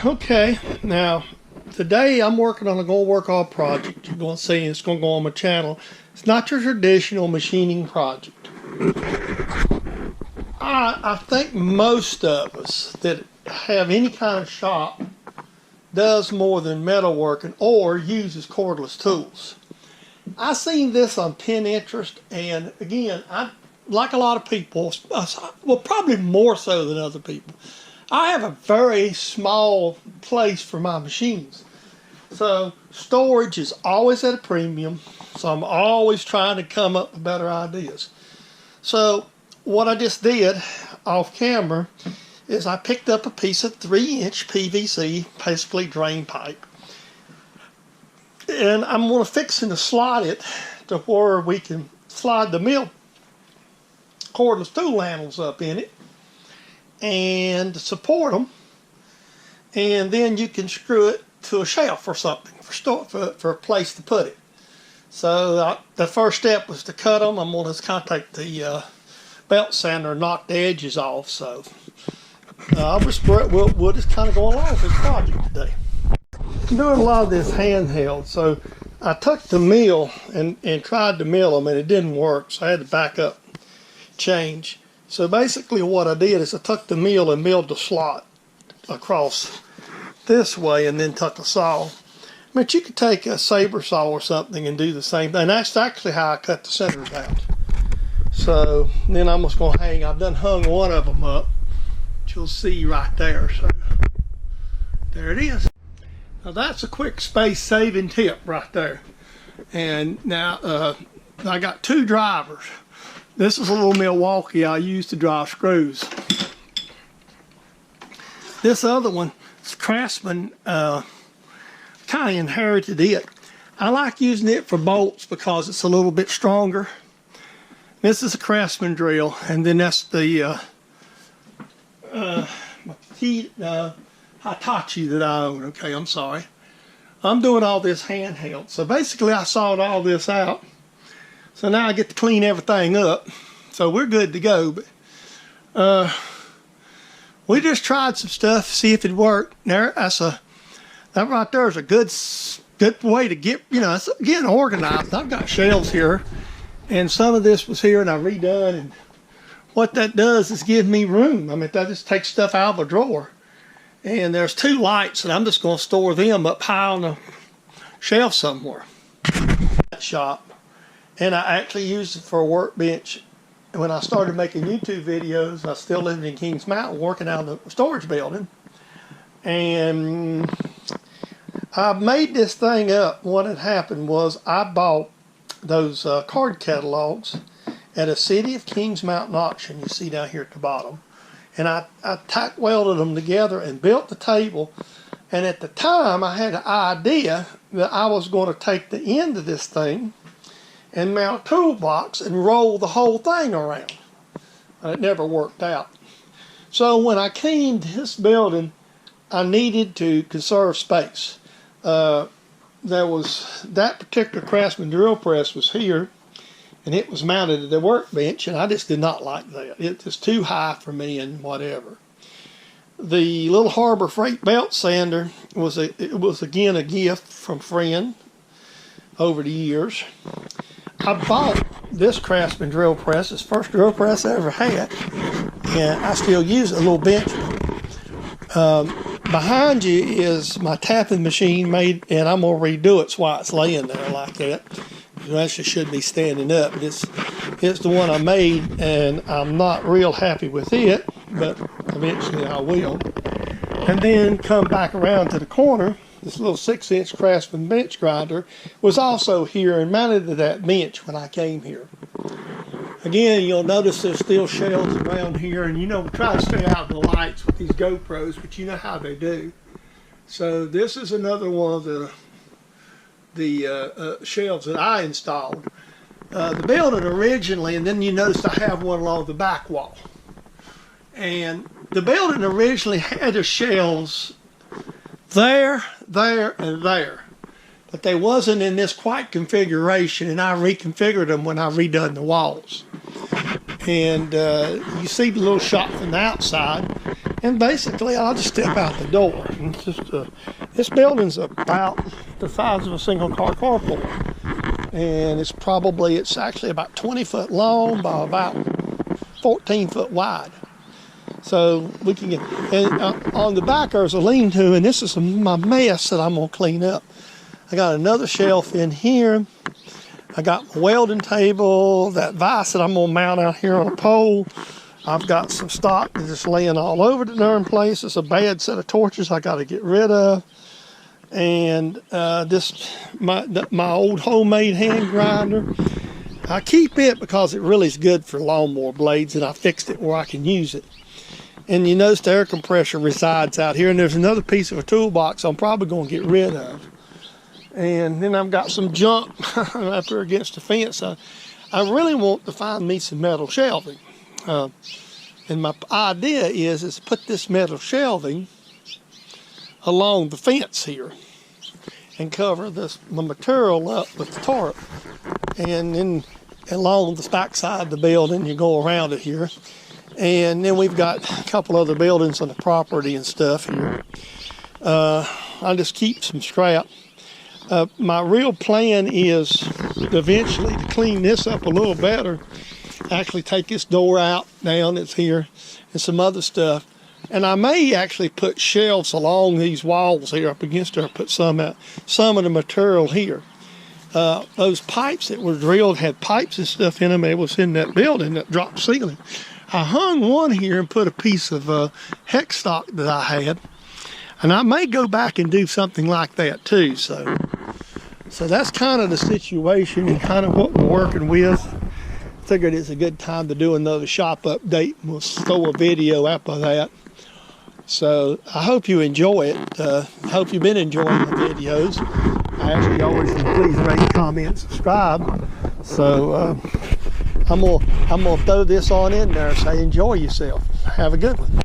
Okay, now today I'm working on a Gold Work All project. You're going to see it's going to go on my channel. It's not your traditional machining project. I think most of us that have any kind of shop does more than metalworking or uses cordless tools. I seen this on Pinterest, and again, I like a lot of people, well, probably more so than other people. I have a very small place for my machines. So storage is always at a premium. So I'm always trying to come up with better ideas. So what I just did off camera is I picked up a piece of 3-inch PVC, basically drain pipe. And I'm going to fixing to slide it to where we can slide the mill cordless tool handles up in it and support them, and then you can screw it to a shelf or something for a place to put it. So the first step was to cut them. I'm going to just kind of take the belt sander and knock the edges off. So we'll just kind of go along with this project today. I'm doing a lot of this handheld, so I took the mill and tried to mill them, and it didn't work, so I had to back up, change. So basically what I did is I took the mill and milled the slot across this way and then took a saw. But you could take a saber saw or something and do the same thing. And that's actually how I cut the centers out. So then I'm just going to hang, I've done hung one of them up, which you'll see right there. So there it is. Now that's a quick space saving tip right there. And now I got two drivers. This is a little Milwaukee I use to drive screws. This other one, Craftsman, kind of inherited it. I like using it for bolts because it's a little bit stronger. This is a Craftsman drill, and then that's the Hitachi that I own. Okay, I'm sorry. I'm doing all this handheld. So basically I sawed all this out. So now I get to clean everything up. So we're good to go. But we just tried some stuff, see if it worked. That right there is a good way to get, it's getting organized. I've got shelves here, and some of this was here and I redone. And what that does is give me room. I mean, that just takes stuff out of a drawer. And there's two lights, and I'm just going to store them up high on the shelf somewhere. Shop. And I actually used it for a workbench. When I started making YouTube videos, I was still living in Kings Mountain, working out of the storage building. And I made this thing up. What had happened was I bought those card catalogs at a City of Kings Mountain auction you see down here at the bottom. And I tack welded them together and built the table. And at the time, I had an idea that I was going to take the end of this thing and mount a toolbox and roll the whole thing around. It never worked out. So when I came to this building, I needed to conserve space. There was that particular Craftsman drill press was here, and it was mounted at the workbench, and I just did not like that. It was too high for me and whatever. The little Harbor Freight belt sander was again a gift from a friend over the years. I bought this Craftsman drill press, it's the first drill press I ever had, and I still use it, a little bench. Behind you is my tapping machine made, and I'm going to redo it, that's why it's laying there like that. It actually should be standing up, but it's the one I made, and I'm not real happy with it, but eventually I will. And then come back around to the corner. This little 6-inch Craftsman bench grinder was also here and mounted to that bench when I came here. Again, you'll notice there's still shelves around here, and we try to stay out of the lights with these GoPros, but you know how they do. So this is another one of the shelves that I installed. The building originally, and then you notice I have one along the back wall. And the building originally had the shelves there, and there. But they wasn't in this quite configuration, and I reconfigured them when I redone the walls. And you see the little shop from the outside, And basically, I'll just step out the door. And it's just this building's about the size of a single-car carport, and it's actually about 20 foot long by about 14 foot wide. So we can get, and on the back there's a lean-to, and this is my mess that I'm gonna clean up. I got another shelf in here. I got my welding table, that vise that I'm gonna mount out here on a pole. I've got some stock that's just laying all over the darn place. It's a bad set of torches I got to get rid of. And my old homemade hand grinder. I keep it because it really is good for lawnmower blades, and I fixed it where I can use it. And you notice the air compressor resides out here, and there's another piece of a toolbox I'm probably going to get rid of. And then I've got some junk up here against the fence. I really want to find me some metal shelving. And my idea is to put this metal shelving along the fence here and cover my material up with the tarp. And then along the back side of the building, you go around it here. And then we've got a couple other buildings on the property and stuff here. I'll just keep some scrap. My real plan is eventually to clean this up a little better. Actually take this door out down that's here and some other stuff, and I may actually put shelves along these walls here up against there, put some of the material here. Those pipes that were drilled had pipes and stuff in them. It was in that building, that drop ceiling. I hung one here and put a piece of hex stock that I had, and I may go back and do something like that too. So that's kind of the situation and kind of what we're working with. Figured it's a good time to do another shop update. We'll throw a video up of that. So I hope you enjoy it. I hope you've been enjoying the videos. I ask you always to please rate, comment, subscribe. So I'm gonna throw this on in there. Say enjoy yourself. Have a good one.